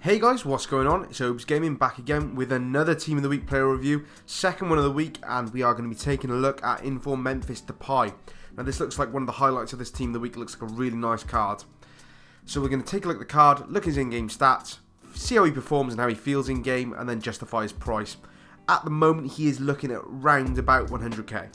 Hey guys, what's going on? It's Obezgaming back again with another Team of the Week player review, second one of the week, and we are going to be taking a look at inform Memphis Depay. Now this looks like one of the highlights of this Team of the Week. It looks like a really nice card. So we're going to take a look at the card, look at his in-game stats, see how he performs and how he feels in-game, and then justify his price. At the moment he is looking at round about 100k.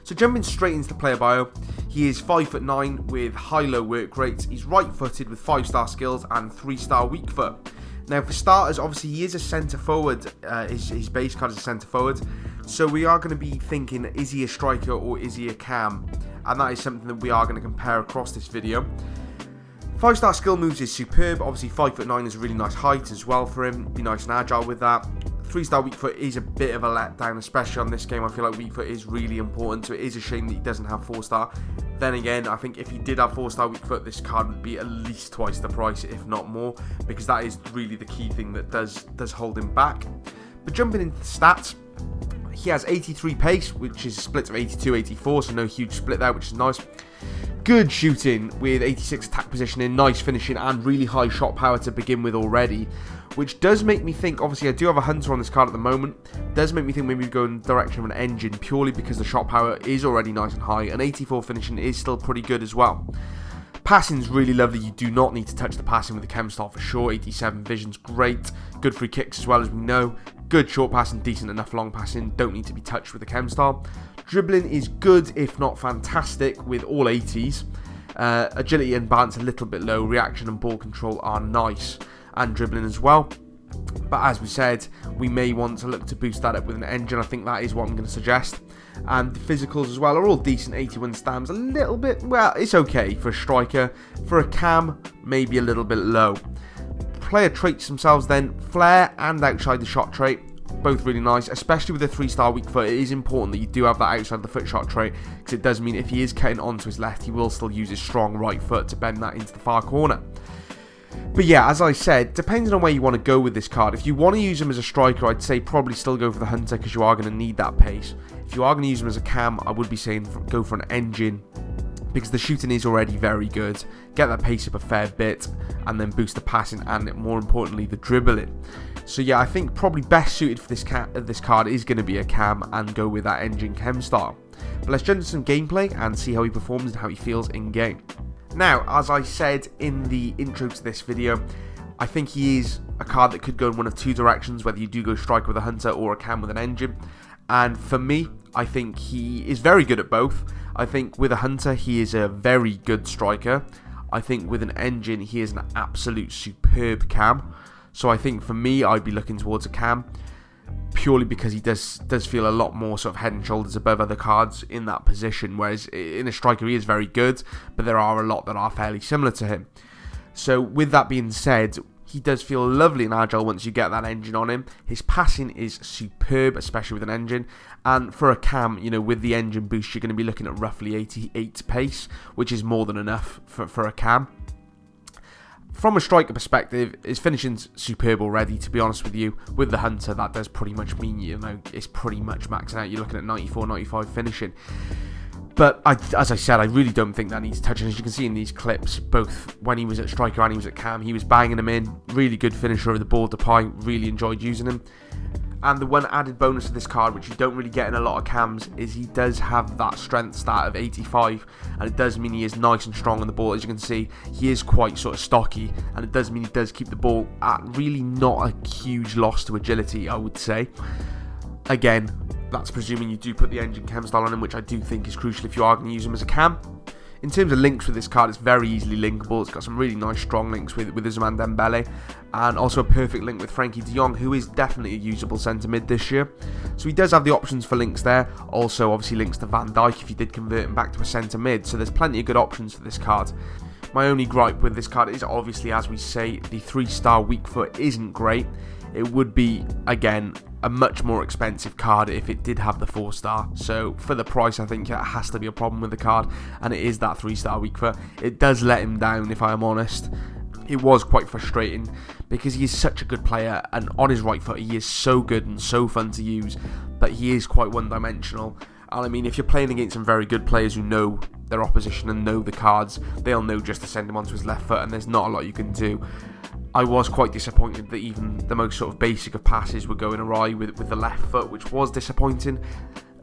So jumping straight into the player bio, he is 5'9" with high-low work rates. He's right-footed with 5-star skills and 3-star weak foot. Now for starters, obviously he is a centre forward. His base card is a centre forward. So we are going to be thinking, is he a striker or is he a cam? And that is something that we are going to compare across this video. 5-star skill moves is superb. Obviously 5'9" is a really nice height as well for him. Be nice and agile with that. 3-star weak foot is a bit of a letdown, especially on this game. I feel like weak foot is really important, so it is a shame that he doesn't have 4-star. Then again, I think if he did have 4-star weak foot, this card would be at least twice the price, if not more, because that is really the key thing that does hold him back. But jumping into the stats, he has 83 pace, which is a split of 82-84, so no huge split there, which is nice. Good shooting with 86 attack positioning, nice finishing, and really high shot power to begin with already. Which does make me think, obviously I do have a Hunter on this card at the moment, does make me think maybe we go in the direction of an Engine, purely because the shot power is already nice and high, and 84 finishing is still pretty good as well. Passing's really lovely, you do not need to touch the passing with the chem star for sure. 87 vision's great, good free kicks as well, as we know, good short passing, decent enough long passing, don't need to be touched with the chem star. Dribbling is good, if not fantastic, with all 80s. Agility and balance a little bit low, reaction and ball control are nice, and dribbling as well. But as we said, we may want to look to boost that up with an Engine. I think that is what I'm going to suggest. And the physicals as well are all decent. 81 stamps, a little bit, well, it's okay for a striker. For a cam, maybe a little bit low. Player traits themselves then, flair and outside the shot trait, both really nice, especially with a 3-star weak foot. It is important that you do have that outside the foot shot trait, because it does mean if he is cutting onto his left, he will still use his strong right foot to bend that into the far corner. But yeah, as I said, depending on where you want to go with this card, if you want to use him as a striker, I'd say probably still go for the Hunter, because you are going to need that pace. If you are going to use him as a cam, I would be saying go for an Engine, because the shooting is already very good. Get that pace up a fair bit, and then boost the passing, and more importantly, the dribbling. So yeah, I think probably best suited for this card is going to be a cam, and go with that Engine chem style. But let's jump into some gameplay and see how he performs and how he feels in game. Now, as I said in the intro to this video, I think he is a card that could go in one of two directions, whether you do go striker with a Hunter or a cam with an Engine. And for me, I think he is very good at both. I think with a Hunter, he is a very good striker. I think with an Engine, he is an absolute superb cam. So I think for me, I'd be looking towards a cam, purely because he does feel a lot more sort of head and shoulders above other cards in that position, whereas in a striker he is very good, but there are a lot that are fairly similar to him. So with that being said, he does feel lovely and agile once you get that Engine on him. His passing is superb, especially with an Engine, and for a cam, you know, with the Engine boost, you're going to be looking at roughly 88 pace, which is more than enough for a cam. From a striker perspective, his finishing's superb already, to be honest with you. With the Hunter, that does pretty much mean, you know, it's pretty much maxing out. You're looking at 94, 95 finishing. But as I said, I really don't think that needs touching. As you can see in these clips, both when he was at striker and he was at cam, he was banging them in. Really good finisher of the ball. Depay, really enjoyed using him. And the one added bonus of this card, which you don't really get in a lot of cams, is he does have that strength stat of 85, and it does mean he is nice and strong on the ball. As you can see, he is quite sort of stocky, and it does mean he does keep the ball at really not a huge loss to agility, I would say. Again, that's presuming you do put the Engine chem style on him, which I do think is crucial if you are going to use him as a cam. In terms of links with this card, it's very easily linkable. It's got some really nice strong links with Ousmane Dembele, and also a perfect link with Frankie de Jong, who is definitely a usable centre mid this year. So he does have the options for links there. Also, obviously links to Van Dijk if you did convert him back to a centre mid. So there's plenty of good options for this card. My only gripe with this card is obviously, as we say, the 3-star weak foot isn't great. It would be, again, a much more expensive card if it did have the 4-star. So for the price, I think it has to be a problem with the card, and it is that 3-star weak foot. It does let him down, if I am honest. It was quite frustrating because he is such a good player, and on his right foot he is so good and so fun to use, but he is quite one-dimensional. And I mean, if you're playing against some very good players who know their opposition and know the cards, they'll know just to send him onto his left foot, and there's not a lot you can do. I was quite disappointed that even the most sort of basic of passes were going awry with the left foot, which was disappointing.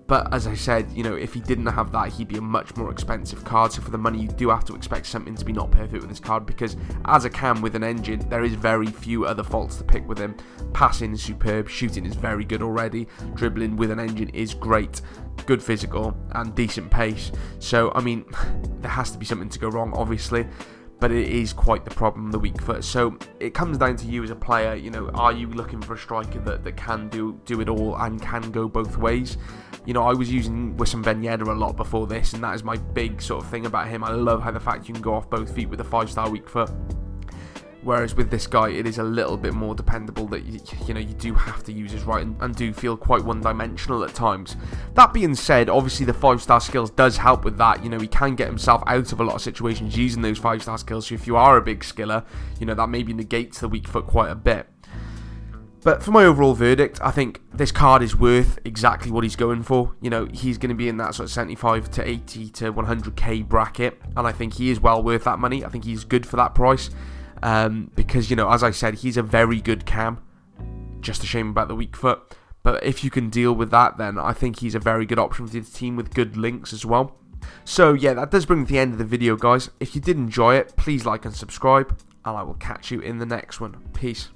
But as I said, you know, if he didn't have that, he'd be a much more expensive card. So for the money, you do have to expect something to be not perfect with this card, because as a cam with an engine, there is very few other faults to pick with him. Passing is superb, shooting is very good already, dribbling with an engine is great, good physical and decent pace. So, I mean, there has to be something to go wrong, obviously. But it is quite the problem, the weak foot. So it comes down to you as a player. You know, are you looking for a striker that can do it all and can go both ways? You know, I was using Wissam Ben Yedder a lot before this, and that is my big sort of thing about him. I love how the fact you can go off both feet with a 5-star weak foot. Whereas with this guy, it is a little bit more dependable that, you know, you do have to use his right and do feel quite one-dimensional at times. That being said, obviously the 5-star skills does help with that. You know, he can get himself out of a lot of situations using those 5-star skills. So if you are a big skiller, you know, that maybe negates the weak foot quite a bit. But for my overall verdict, I think this card is worth exactly what he's going for. You know, he's going to be in that sort of 75 to 80 to 100k bracket, and I think he is well worth that money. I think he's good for that price. Because, you know, as I said, he's a very good cam. Just a shame about the weak foot. But if you can deal with that, then I think he's a very good option for the team with good links as well. So, yeah, that does bring me to the end of the video, guys. If you did enjoy it, please like and subscribe. And I will catch you in the next one. Peace.